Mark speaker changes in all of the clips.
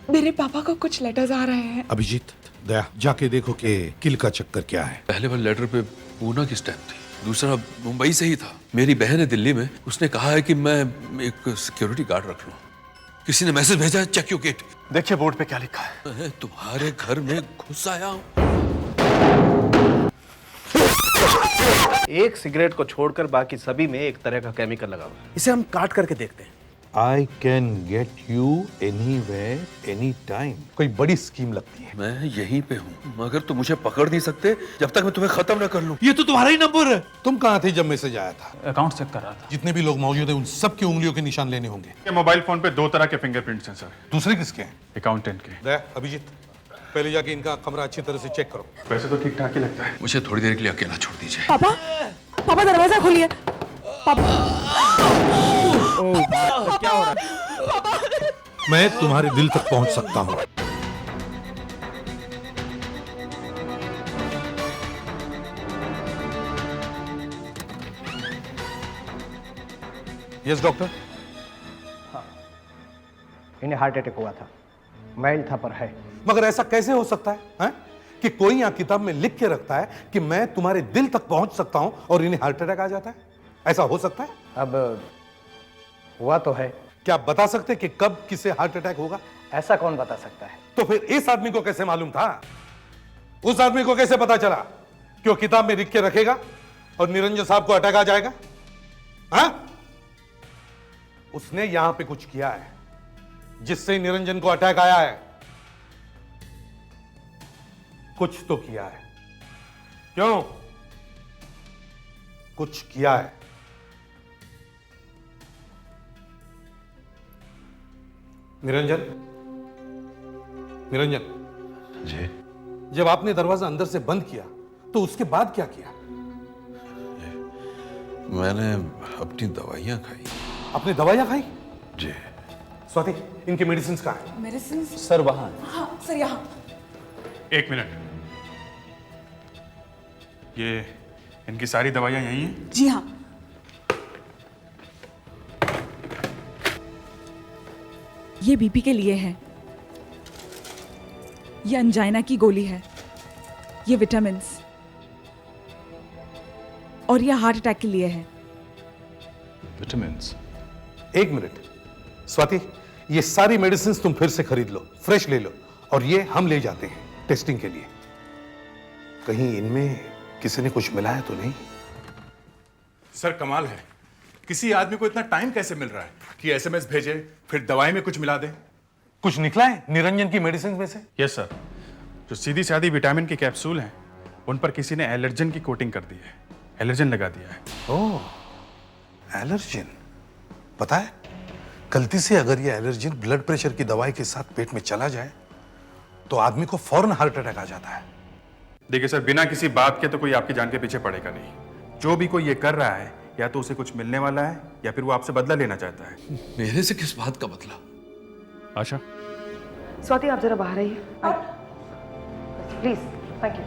Speaker 1: मेरे पापा को कुछ लेटर्स आ रहे हैं।
Speaker 2: अभिजीत, दया, जाके देखो कि किल का चक्कर क्या है।
Speaker 3: पहले वाले लेटर पे पूना की स्टैम्प थी, दूसरा मुंबई से ही था। मेरी बहन है दिल्ली में, उसने कहा है कि मैं एक सिक्योरिटी गार्ड रख लूं। किसी ने मैसेज भेजा है, चेक योर गेट।
Speaker 4: देखिए बोर्ड पे क्या लिखा है।
Speaker 3: मैं तुम्हारे घर में घुस आया हूं।
Speaker 4: एक सिगरेट को छोड़कर बाकी सभी में एक तरह का केमिकल लगा हुआ है। इसे हम काट करके देखते हैं।
Speaker 2: I can get you anywhere, anytime. कोई बड़ी स्कीम लगती है।
Speaker 3: मैं यहीं पे हूँ, मगर तुम मुझे पकड़ नहीं सकते जब तक मैं तुम्हें खत्म न कर लूं।
Speaker 2: ये तो तुम्हारा ही नंबर है। तुम कहाँ थे जब मैसेज आया था?
Speaker 5: अकाउंट चेक कर रहा था।
Speaker 2: जितने भी लोग मौजूद हैं उन सब की उंगलियों के निशान लेने होंगे।
Speaker 5: ये मोबाइल फोन पे 2 तरह के फिंगरप्रिंट्स हैं सर।
Speaker 2: दूसरे किसके हैं?
Speaker 5: अकाउंटेंट के।
Speaker 2: दया, अभिजीत, पहले जाके इनका कमरा अच्छी तरह से चेक करो।
Speaker 5: वैसे तो ठीक ठाक ही लगता है।
Speaker 3: मुझे थोड़ी देर के लिए अकेला छोड़ दीजिए।
Speaker 1: पापा, पापा दरवाजा खोलिए। पापा,
Speaker 4: क्या हो रहा है?
Speaker 2: मैं तुम्हारे दिल तक पहुंच सकता हूं। Yes doctor.
Speaker 6: इन्हें हार्ट अटैक हुआ था, माइल्ड था पर है।
Speaker 2: मगर ऐसा कैसे हो सकता है, हैं? कि कोई यहाँ किताब में लिख के रखता है कि मैं तुम्हारे दिल तक पहुंच सकता हूं और इन्हें हार्ट अटैक आ जाता है? ऐसा हो सकता है?
Speaker 6: अब हुआ तो है।
Speaker 2: क्या आप बता सकते कि कब किसे हार्ट अटैक होगा?
Speaker 6: ऐसा कौन बता सकता है?
Speaker 2: तो फिर इस आदमी को कैसे मालूम था? उस आदमी को कैसे पता चला कि वो किताब में लिख के रखेगा और निरंजन साहब को अटैक आ जाएगा? हाँ? उसने यहां पे कुछ किया है जिससे निरंजन को अटैक आया है। कुछ तो किया है। क्यों? कुछ किया है। निरंजन, निरंजन
Speaker 3: जी?
Speaker 2: जब आपने दरवाजा अंदर से बंद किया तो उसके बाद क्या किया?
Speaker 3: मैंने अपनी दवाइयां खाई।
Speaker 2: आपने दवाइयां खाई?
Speaker 3: जी।
Speaker 2: स्वाति, इनके मेडिसिन कहाँ है?
Speaker 1: मेडिसिन?
Speaker 4: सर वहां।
Speaker 1: हाँ सर, यहाँ।
Speaker 5: 1 मिनट। ये इनकी सारी दवाइयां यही हैं?
Speaker 1: जी हाँ। ये बीपी के लिए है, ये अंजाइना की गोली है, ये विटामिन्स, और ये हार्ट अटैक के लिए है।
Speaker 5: विटामिन्स?
Speaker 2: एक मिनट स्वाति, ये सारी मेडिसिन तुम फिर से खरीद लो, फ्रेश ले लो, और ये हम ले जाते हैं टेस्टिंग के लिए। कहीं इनमें किसी ने कुछ मिलाया तो नहीं?
Speaker 5: सर कमाल है, किसी आदमी को इतना टाइम कैसे मिल रहा है कि एसएमएस भेजे फिर दवाई में कुछ मिला दे।
Speaker 2: कुछ निकला है निरंजन की मेडिसिन में से?
Speaker 5: यस सर, जो सीधी सादी विटामिन के कैप्सूल हैं उन पर किसी ने एलर्जन की कोटिंग कर दी है, एलर्जन लगा दिया है।
Speaker 2: ओह, एलर्जिन। पता है, गलती से अगर ये एलर्जिन ब्लड प्रेशर की दवाई के साथ पेट में चला जाए तो आदमी को फौरन हार्ट अटैक आ जाता है।
Speaker 5: देखिए सर, बिना किसी बात के तो कोई आपकी जान के पीछे पड़ेगा नहीं। जो भी कोई ये कर रहा है या तो उसे कुछ मिलने वाला है या फिर वो आपसे बदला लेना चाहता है।
Speaker 3: मेरे से किस बात का बदला?
Speaker 5: आशा,
Speaker 7: स्वाति आप जरा बाहर आइए प्लीज। Thank you.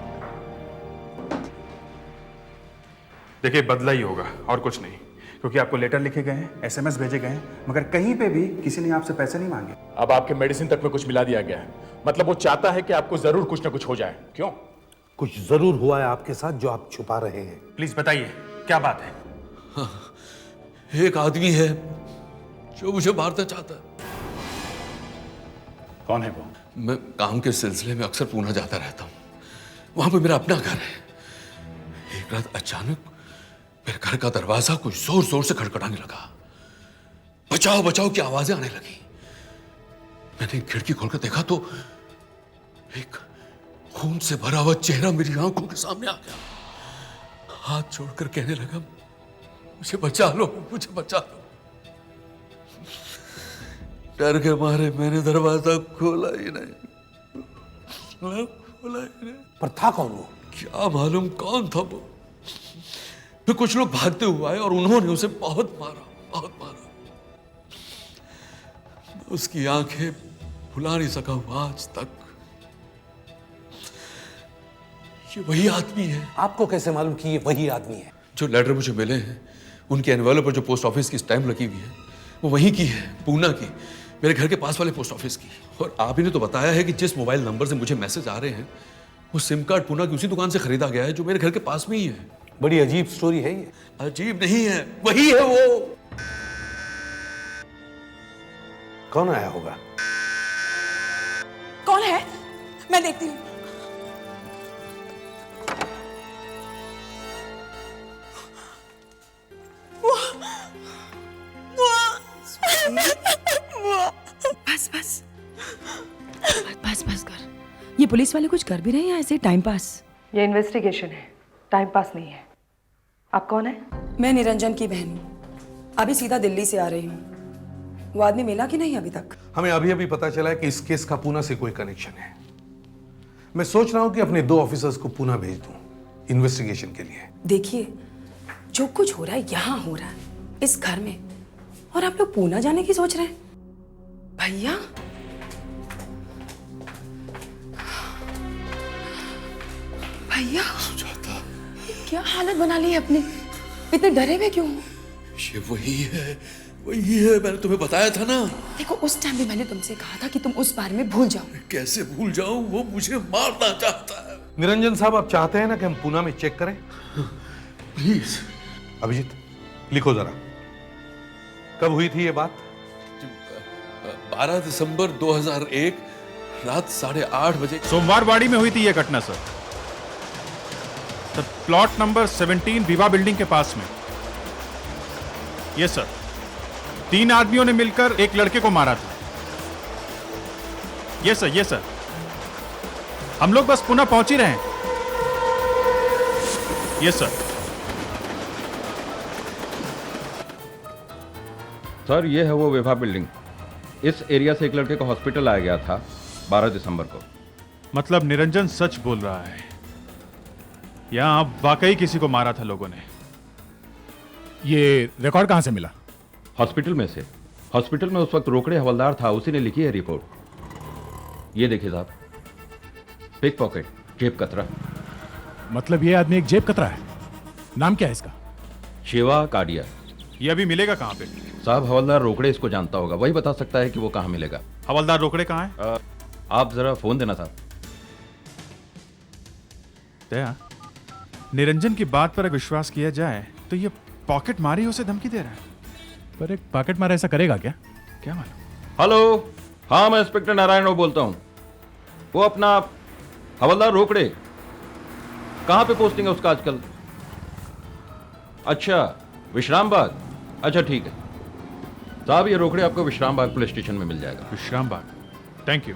Speaker 5: देखिए बदला ही होगा और कुछ नहीं, क्योंकि आपको लेटर लिखे गए हैं, एसएमएस भेजे गए हैं, मगर कहीं पे भी किसी ने आपसे पैसे नहीं मांगे।
Speaker 8: अब आपके मेडिसिन तक में कुछ मिला दिया गया है, मतलब वो चाहता है कि आपको जरूर कुछ ना कुछ हो जाए। क्यों?
Speaker 2: कुछ जरूर हुआ है आपके साथ जो आप छुपा रहे हैं।
Speaker 5: प्लीज बताइए क्या बात है।
Speaker 3: हाँ, एक आदमी है जो मुझे मारना चाहता है।
Speaker 8: कौन है वो?
Speaker 3: मैं काम के सिलसिले में अक्सर पूना जाता रहता हूँ, वहां पे मेरा अपना घर है। एक रात अचानक मेरे घर का दरवाजा कुछ जोर जोर से खड़खड़ाने लगा। बचाओ बचाओ की आवाजें आने लगी। मैंने खिड़की खोलकर देखा तो एक खून से भरा हुआ चेहरा मेरी आंखों के सामने आ गया। हाथ जोड़कर कहने लगा, मुझे बचा लो, मुझे बचा लो। डर के मारे मैंने दरवाजा खोला ही नहीं, खोला ही नहीं।
Speaker 2: पर था कौन वो?
Speaker 3: क्या मालूम कौन था वो। फिर कुछ लोग भागते हुए आए और उन्होंने उसे बहुत मारा, बहुत मारा। उसकी आंखें भुला नहीं सका हूं आज तक। ये वही आदमी है।
Speaker 2: आपको कैसे मालूम कि ये वही आदमी है?
Speaker 3: जो लेटर मुझे मिले हैं उनके एनवेलप पर जो पोस्ट ऑफिस की स्टैम्प लगी हुई है वो वहीं की है, पूना की। मेरे घर के पास वाले पोस्ट ऑफिस की। और आप ही ने तो बताया है कि जिस मोबाइल नंबर से मुझे मैसेज आ रहे हैं वो सिम कार्ड पूना की उसी दुकान से खरीदा गया है जो मेरे घर के पास में ही है।
Speaker 2: बड़ी अजीब स्टोरी है ये।
Speaker 3: अजीब नहीं है, वही है वो।
Speaker 2: कौन आया होगा?
Speaker 1: कौन है? मैं देखती हूँ।
Speaker 9: बस बस बस बस कर। ये पुलिस वाले कुछ कर भी रहे हैं या ऐसे टाइम पास?
Speaker 7: ये इन्वेस्टिगेशन है, टाइम पास नहीं है। आप कौन है?
Speaker 9: मैं निरंजन की बहन हूँ, अभी सीधा दिल्ली से आ रही हूँ। वो आदमी मिला कि नहीं अभी तक?
Speaker 2: हमें अभी अभी पता चला है कि इस केस का पूना से कोई कनेक्शन है। मैं सोच रहा हूं कि अपने 2 ऑफिसर्स को पूना भेज दूं इन्वेस्टिगेशन के लिए।
Speaker 9: देखिए, जो कुछ हो रहा है यहाँ हो रहा है, इस घर में, और आप लोग पूना जाने की सोच रहे हैं? भैया भैया क्या हालत बना ली है अपनी? इतने डरे हुए क्यों?
Speaker 3: ये वही है, मैंने तुम्हें बताया था ना।
Speaker 9: देखो, उस टाइम भी मैंने तुमसे कहा था कि तुम उस बारे में भूल जाओ।
Speaker 3: कैसे भूल जाऊं? वो मुझे मारना चाहता है।
Speaker 2: निरंजन साहब, आप चाहते हैं ना कि हम पूना में चेक करें?
Speaker 3: प्लीज।
Speaker 2: अभिजीत, लिखो जरा, कब हुई थी ये बात?
Speaker 3: 12 दिसंबर 2001 रात 8:30 बजे।
Speaker 5: सोमवारवाड़ी में हुई थी यह घटना सर। प्लॉट नंबर 17 विवा बिल्डिंग के पास में। Yes sir. 3 आदमियों ने मिलकर एक लड़के को मारा था। Yes sir, yes sir. हम लोग बस पुनः पहुंच ही रहे हैं। Yes sir.
Speaker 10: सर, ये है वो विभा बिल्डिंग। इस एरिया से एक लड़के को हॉस्पिटल लाया गया था 12 दिसंबर को।
Speaker 5: मतलब निरंजन सच बोल रहा है, यहां वाकई किसी को मारा था लोगों ने।
Speaker 8: ये रिकॉर्ड कहां से मिला?
Speaker 10: हॉस्पिटल में से। हॉस्पिटल में उस वक्त रोकड़े हवलदार था, उसी ने लिखी है रिपोर्ट। ये देखिए साहब, पिक पॉकेट, जेब कतरा।
Speaker 8: मतलब ये आदमी एक जेब कतरा है। नाम क्या है इसका?
Speaker 10: शिवा काडिया।
Speaker 5: ये अभी मिलेगा कहां पे?
Speaker 10: साहब, हवलदार रोकड़े इसको जानता होगा, वही बता सकता है कि वो कहां मिलेगा।
Speaker 5: हवलदार रोकड़े कहां है?
Speaker 10: आप जरा फोन देना साहब।
Speaker 5: दया, निरंजन की बात पर विश्वास किया जाए तो ये पॉकेट मारी उसे धमकी दे रहा है।
Speaker 8: पर एक पॉकेट मारा ऐसा करेगा क्या? क्या मालूम।
Speaker 10: हेलो, हाँ मैं इंस्पेक्टर नारायण बोलता हूँ। वो अपना हवलदार रोकड़े, कहाँ पे पोस्टिंग है उसका आजकल? अच्छा, विश्राम बाग। अच्छा ठीक है साहब, ये रोकड़े आपको विश्राम बाग पुलिस स्टेशन में मिल जाएगा।
Speaker 5: विश्राम बाग, थैंक यू।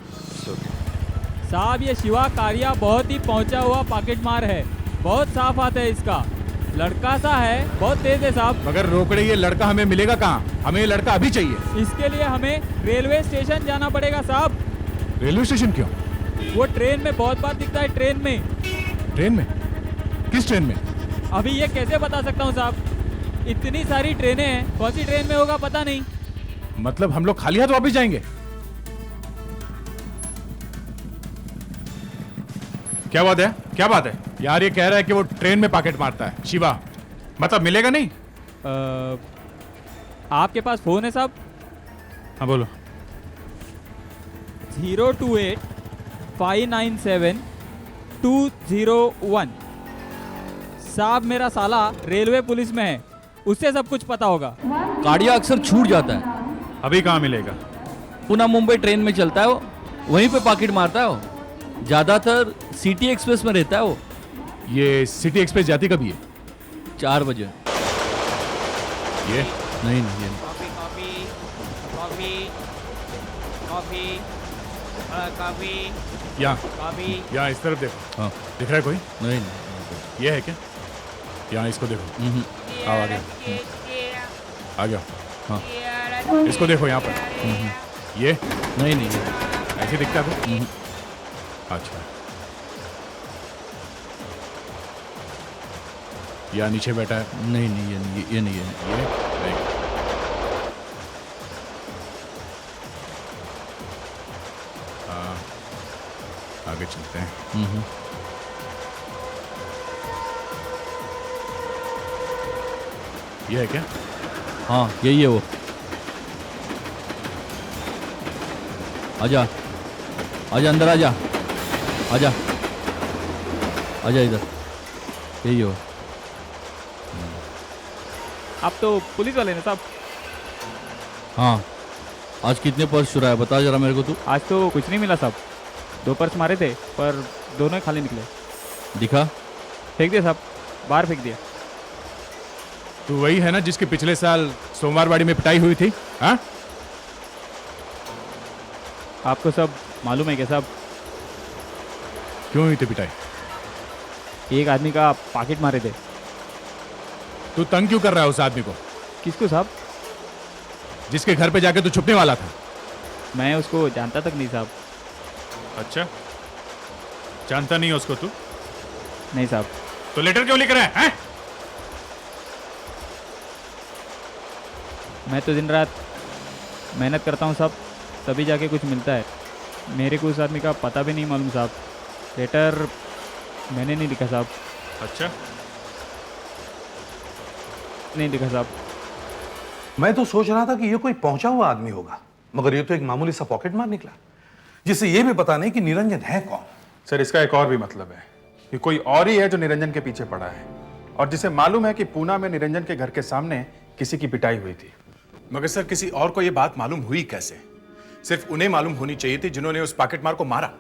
Speaker 11: साहब, ये शिवा कारिया बहुत ही पहुंचा हुआ पॉकेट मार है। बहुत साफ हाथ है इसका, लड़का सा है, बहुत तेज है साहब।
Speaker 8: मगर रोकड़े ये लड़का हमें मिलेगा कहाँ? हमें ये लड़का अभी चाहिए।
Speaker 11: इसके लिए हमें रेलवे स्टेशन जाना पड़ेगा साहब।
Speaker 8: रेलवे स्टेशन क्यों?
Speaker 11: वो ट्रेन में बहुत बार दिखता है। ट्रेन में।
Speaker 8: ट्रेन में? किस ट्रेन में?
Speaker 11: अभी ये कैसे बता सकता हूँ साहब, इतनी सारी ट्रेनें हैं, कौन सी ट्रेन में होगा पता नहीं।
Speaker 8: मतलब हम लोग खाली हाथ वापस जाएंगे?
Speaker 5: क्या बात है? क्या बात है
Speaker 8: यार? ये कह रहा है कि वो ट्रेन में पॉकेट मारता है। शिवा,
Speaker 5: मतलब मिलेगा नहीं?
Speaker 11: आपके पास फोन है साहब?
Speaker 5: हाँ बोलो।
Speaker 11: 028-597-201। साहब, मेरा साला रेलवे पुलिस में है, उससे सब कुछ पता होगा।
Speaker 12: गाड़ियाँ अक्सर छूट जाता है।
Speaker 5: अभी कहाँ मिलेगा?
Speaker 12: पुणे मुंबई ट्रेन में चलता है वो, वहीं पे पॉकेट मारता है वो। ज्यादातर सिटी एक्सप्रेस में रहता है वो।
Speaker 8: ये सिटी एक्सप्रेस जाती कभी है?
Speaker 12: 4 बजे।
Speaker 8: ये
Speaker 12: नहीं नहीं, ये नहीं।
Speaker 11: Coffee coffee coffee coffee coffee
Speaker 8: यहाँ
Speaker 11: कॉफी।
Speaker 8: यहाँ इस तरफ देखो।
Speaker 12: हाँ।
Speaker 8: दिख रहा है कोई?
Speaker 12: नहीं नहीं।
Speaker 8: ये है क्या? यहाँ इसको देखो। आओ आगे। आ गया।
Speaker 12: हाँ।
Speaker 8: इसको देखो यहाँ पर। ये
Speaker 12: नहीं नहीं, ये
Speaker 8: ऐसे दिखता है? अच्छा, या नीचे बैठा है?
Speaker 12: नहीं नहीं, ये नहीं, ये नहीं है।
Speaker 8: ये नहीं। हाँ, आगे चलते हैं। ये है क्या?
Speaker 12: हाँ, यही है वो। आजा आजा अंदर आजा आजा आजा इधर यही हो।
Speaker 11: आप तो पुलिस वाले ना साहब?
Speaker 12: हाँ आज कितने पर्स चुराया बता जरा मेरे को तू।
Speaker 11: आज तो कुछ नहीं मिला साहब, 2 पर्स मारे थे पर दोनों ही खाली निकले।
Speaker 12: दिखा।
Speaker 11: फेंक दिया साहब, बाहर फेंक दिया।
Speaker 8: तू वही है ना जिसके पिछले साल सोमवारवाड़ी में पिटाई हुई थी? हाँ
Speaker 11: आपको सब मालूम है क्या साहब?
Speaker 8: क्यों हुई थी पिटाई?
Speaker 11: एक आदमी का पॉकेट मारे थे।
Speaker 8: तू तंग क्यों कर रहा है उस आदमी को?
Speaker 11: किसको साहब?
Speaker 8: जिसके घर पे जाके तू छुपने वाला था।
Speaker 11: मैं उसको जानता तक नहीं साहब।
Speaker 8: अच्छा जानता नहीं है उसको तू?
Speaker 11: नहीं साहब।
Speaker 8: तो लेटर क्यों लिख रहा है?
Speaker 11: मैं तो दिन रात मेहनत करता हूँ साहब, तभी जाके कुछ मिलता है। मेरे को उस आदमी का पता भी नहीं मालूम साहब। लेटर मैंने नहीं लिखा साहब।
Speaker 8: अच्छा
Speaker 11: नहीं लिखा साहब।
Speaker 2: मैं तो सोच रहा था कि ये कोई पहुंचा हुआ आदमी होगा, मगर ये तो एक मामूली सा पॉकेट मार निकला, जिसे ये भी पता नहीं कि निरंजन है कौन।
Speaker 5: सर इसका एक और भी मतलब है कि कोई और ही है जो निरंजन के पीछे पड़ा है और जिसे मालूम है कि पूना में निरंजन के घर के सामने किसी की पिटाई हुई थी।
Speaker 13: मगर सर किसी और को यह बात मालूम हुई कैसे? सिर्फ उन्हें मालूम होनी चाहिए थी जिन्होंने उस पॉकेटमार को मारा।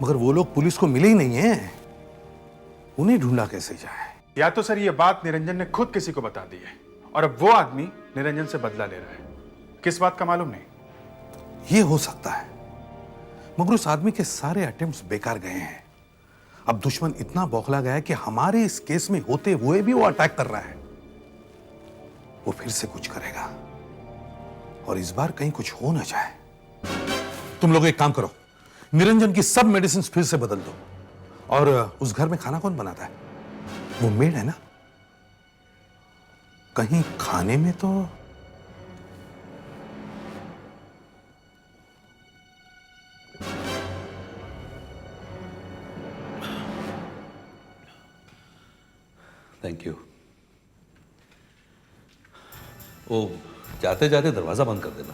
Speaker 2: मगर वो लोग पुलिस को मिले ही नहीं है, उन्हें ढूंढा कैसे जाए?
Speaker 5: या तो सर ये बात निरंजन ने खुद किसी को बता दी है और अब वो आदमी निरंजन से बदला ले रहा है। किस बात का मालूम नहीं।
Speaker 2: ये हो सकता है, मगर उस आदमी के सारे अटेम्प्ट्स बेकार गए हैं। अब दुश्मन इतना बौखला गया है कि हमारे इस केस में होते हुए भी वो अटैक कर रहा है। वो फिर से कुछ करेगा और इस बार कहीं कुछ हो ना जाए। तुम लोग एक काम करो, निरंजन की सब मेडिसिन फिर से बदल दो। और उस घर में खाना कौन बनाता है? वो मेड है ना? कहीं खाने में तो
Speaker 3: थैंक यू। ओ जाते जाते दरवाजा बंद कर देना।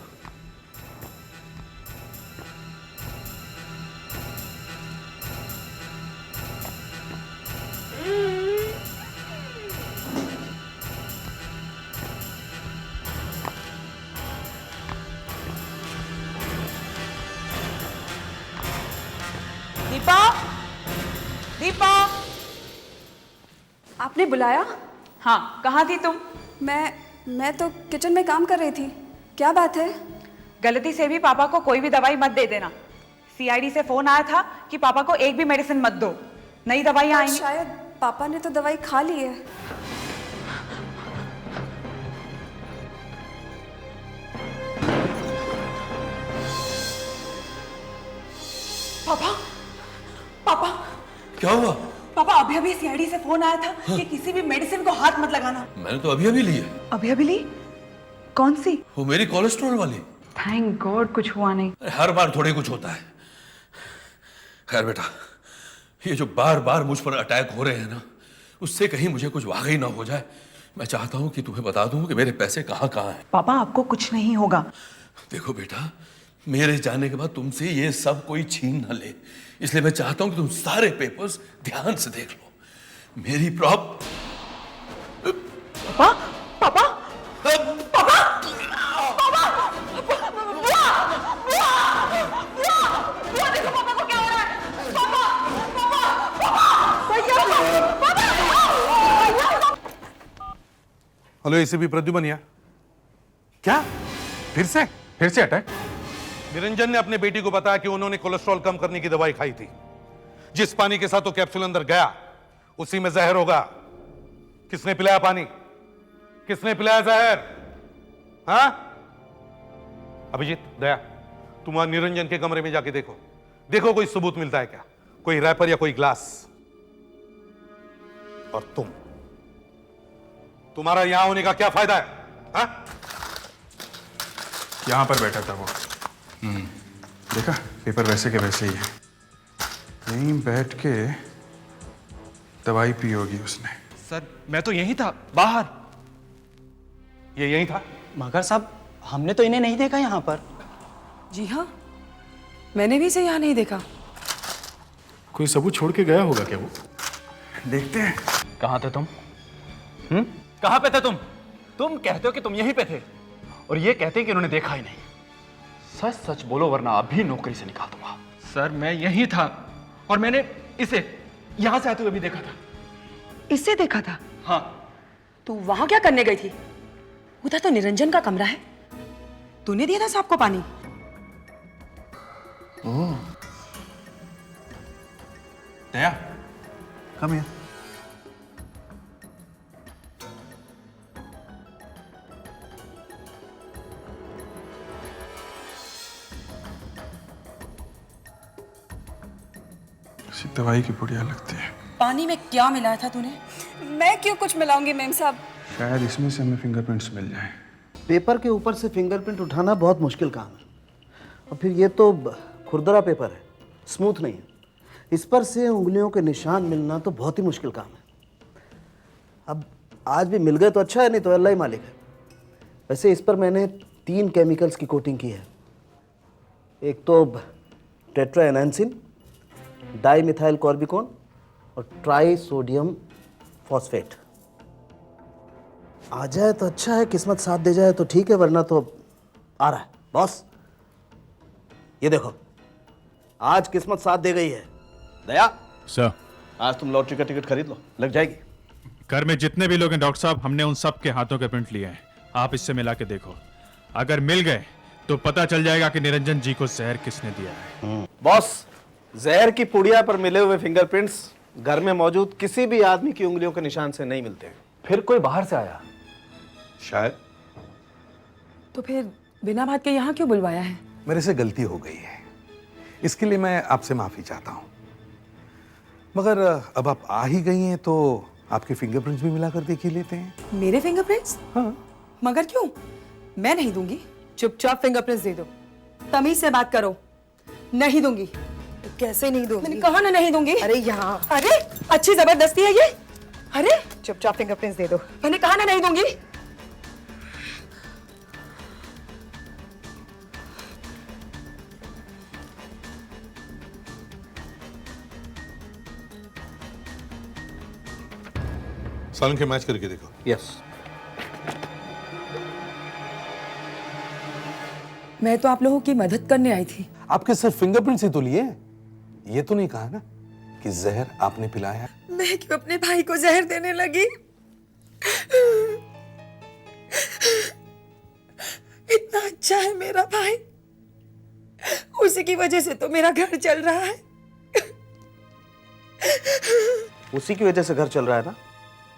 Speaker 7: दीपा, दीपा,
Speaker 9: आपने बुलाया?
Speaker 7: हाँ, कहाँ थी तुम?
Speaker 9: मैं तो किचन में काम कर रही थी। क्या बात है?
Speaker 7: गलती से भी पापा को कोई भी दवाई मत दे देना। सीआईडी से फोन आया था कि पापा को एक भी मेडिसिन मत दो, नई दवाई आएंगी।
Speaker 9: शायद पापा ने तो दवाई खा ली है।
Speaker 7: पापा, पापा,
Speaker 3: क्या हुआ?
Speaker 7: पापा अभी अभी सीआईडी से फोन आया था कि किसी भी मेडिसिन को हाथ मत लगाना।
Speaker 3: मैंने तो अभी अभी ली है।
Speaker 7: अभी अभी ली? कौन सी?
Speaker 3: वो मेरी कोलेस्ट्रॉल वाली।
Speaker 7: थैंक गॉड कुछ हुआ नहीं।
Speaker 3: हर बार थोड़े कुछ होता है। खैर बेटा, ये जो बार बार मुझ पर अटैक हो रहे हैं ना, उससे कहीं मुझे कुछ वाकई ना हो जाए। मैं चाहता हूं कि तुम्हें बता दूं कि मेरे पैसे कहां कहां हैं।
Speaker 7: पापा आपको कुछ नहीं होगा।
Speaker 3: देखो बेटा, मेरे जाने के बाद तुमसे ये सब कोई छीन न ले, इसलिए मैं चाहता हूं कि तुम सारे पेपर्स ध्यान से देख लो। मेरी
Speaker 7: पापा, पापा, पापा, देखो पापा को क्या हो रहा है। पापा,
Speaker 2: हेलो एसीपी प्रद्युमन, क्या
Speaker 5: फिर से अटैक?
Speaker 2: निरंजन ने अपने बेटी को बताया कि उन्होंने कोलेस्ट्रॉल कम करने की दवाई खाई थी। जिस पानी के साथ वो कैप्सूल अंदर गया उसी में जहर होगा। किसने पिलाया पानी? किसने पिलाया जहर? हाँ? अभिजीत, दया, तुम वहां निरंजन के कमरे में जाके देखो, देखो कोई सबूत मिलता है क्या, कोई रैपर या कोई ग्लास। और तुम्हारा यहां होने का क्या फायदा है? हाँ?
Speaker 5: यहां पर बैठा था वो। देखा, पेपर वैसे के वैसे ही है। यहीं बैठ के दवाई पी होगी उसने।
Speaker 4: सर मैं तो यहीं था, बाहर।
Speaker 2: ये यहीं था?
Speaker 6: मगर साहब हमने तो इन्हें नहीं देखा यहाँ पर।
Speaker 7: जी हाँ,
Speaker 9: मैंने भी इसे यहाँ नहीं देखा।
Speaker 13: कोई सबूत छोड़ के गया होगा क्या वो? देखते हैं।
Speaker 4: कहाँ थे तुम? कहाँ पे थे तुम? तुम कहते हो कि तुम यहीं पे थे और ये कहते हैं कि उन्होंने देखा ही नहीं। सच सच बोलो वरना अभी नौकरी से निकाल दूंगा।
Speaker 5: सर मैं यहीं था और मैंने इसे यहां से आते हुए भी देखा था।
Speaker 9: इससे देखा था?
Speaker 5: हाँ।
Speaker 9: तू वहां क्या करने गई थी? उधर तो निरंजन का कमरा है। तूने दिया था सांप को पानी?
Speaker 5: दया, कम हियर। किसी दवाई की पुड़िया लगती है।
Speaker 9: पानी में क्या मिलाया था तूने? मैं क्यों कुछ मिलाऊंगी मेम साहब?
Speaker 5: शायद इसमें से हमें फिंगरप्रिंट्स मिल जाएं।
Speaker 6: पेपर के ऊपर से फिंगरप्रिंट उठाना बहुत मुश्किल काम है, और फिर ये तो खुरदरा पेपर है, स्मूथ नहीं है। इस पर से उंगलियों के निशान मिलना तो बहुत ही मुश्किल काम है। अब आज भी मिल गए तो अच्छा है, नहीं तो अल्लाह ही मालिक है। वैसे इस पर मैंने 3 केमिकल्स की कोटिंग की है। एक तो टेट्रा एनांसिन, डाईमिथाइल कॉर्बिकोन और ट्राई सोडियम फॉस्फेट। आ जाए तो अच्छा है, किस्मत साथ दे जाए तो ठीक है, वरना तो आ रहा है बॉस। ये देखो, आज किस्मत साथ दे गई है। दया
Speaker 8: सर,
Speaker 4: आज तुम लॉटरी का टिकट खरीद लो, लग जाएगी।
Speaker 8: घर में जितने भी लोग हैं डॉक्टर साहब, हमने उन सब के हाथों के प्रिंट लिए हैं। आप इससे मिला के देखो, अगर मिल गए तो पता चल जाएगा कि निरंजन जी को जहर किसने दिया है।
Speaker 4: बॉस, जहर की पुड़िया पर मिले हुए फिंगरप्रिंट्स घर में मौजूद किसी भी आदमी की उंगलियों के निशान से नहीं मिलते। फिर कोई बाहर से आया
Speaker 2: शायद।
Speaker 9: तो फिर बिना बात के यहाँ क्यों बुलवाया है?
Speaker 2: मेरे से गलती हो गई है, इसके लिए मैं आपसे माफी चाहता हूं। मगर अब आप आ ही गई हैं तो आपके फिंगरप्रिंट्स भी मिलाकर देख ही लेते हैं।
Speaker 9: मेरे फिंगरप्रिंट्स?
Speaker 2: हाँ।
Speaker 9: मगर क्यों? मैं नहीं दूंगी। चुपचाप फिंगरप्रिंट्स दे दो। तमीज से बात करो। नहीं दूंगी। तो कैसे नहीं दूंगी? मैंने कहा ना नहीं दूंगी। अरे यहाँ, अरे अच्छी जबरदस्ती है ये। अरे चुपचाप फिंगरप्रिंट्स दे दो। मैंने कहा ना नहीं दूंगी।
Speaker 2: सालन के मैच करके देखो।
Speaker 4: यस।
Speaker 9: मैं तो आप लोगों की मदद करने आई थी।
Speaker 2: आपके सिर्फ फिंगरप्रिंट्स ही तो लिए, ये तो नहीं कहा ना कि जहर आपने पिलाया।
Speaker 9: मैं क्यों अपने भाई को जहर देने लगी? इतना अच्छा है मेरा भाई, उसी की वजह से तो मेरा घर चल रहा है।
Speaker 6: उसी की वजह से घर चल रहा है ना,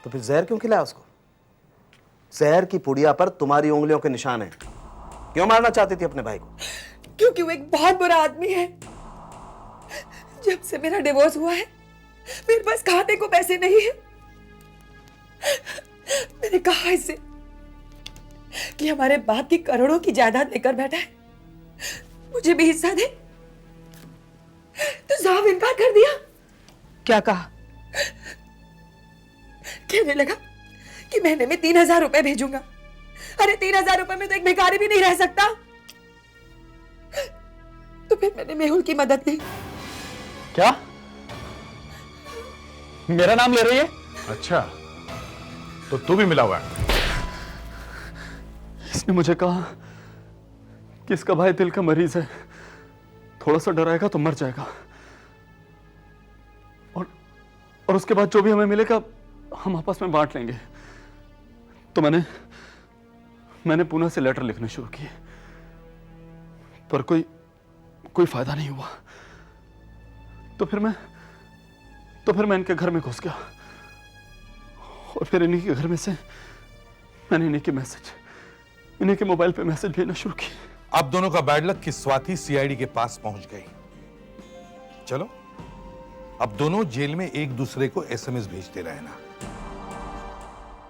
Speaker 6: तो फिर जहर क्यों खिलाया उसको? जहर की पुड़िया पर तुम्हारी उंगलियों के निशान हैं। क्यों मारना चाहती थी अपने भाई को?
Speaker 9: क्योंकि वो एक बहुत बुरा आदमी है। जब से मेरा डिवोर्स हुआ है, मेरे पास खाने को पैसे नहीं है। मैंने कहा इससे कि हमारे बाप की करोड़ों की जायदाद लेकर बैठा है, मुझे भी हिस्सा दे। तो साफ इनकार कर दिया। क्या कहा? कहने लगा कि महीने में 3000 रुपए भेजूंगा। अरे 3000 रुपए में तो एक भिखारी भी नहीं रह सकता। तो फिर मैंने मेहुल की मदद की।
Speaker 4: क्या? मेरा नाम ले रही है?
Speaker 13: अच्छा, तो तू भी मिला हुआ है?
Speaker 4: इसने मुझे कहा कि इसका भाई दिल का मरीज है, थोड़ा सा डराएगा तो मर जाएगा, और उसके बाद जो भी हमें मिलेगा हम आपस में बांट लेंगे। तो मैंने पूना से लेटर लिखने शुरू किए, पर कोई फायदा नहीं हुआ। तो फिर मैं इनके घर में घुस गया, और फिर इन्हीं के घर में से मैंने इन्हीं के मोबाइल पे मैसेज भेजना शुरू किए।
Speaker 2: आप दोनों का बैड लक कि स्वाति सीआईडी के पास पहुंच गई। चलो, अब दोनों जेल में एक दूसरे को एसएमएस भेजते रहना।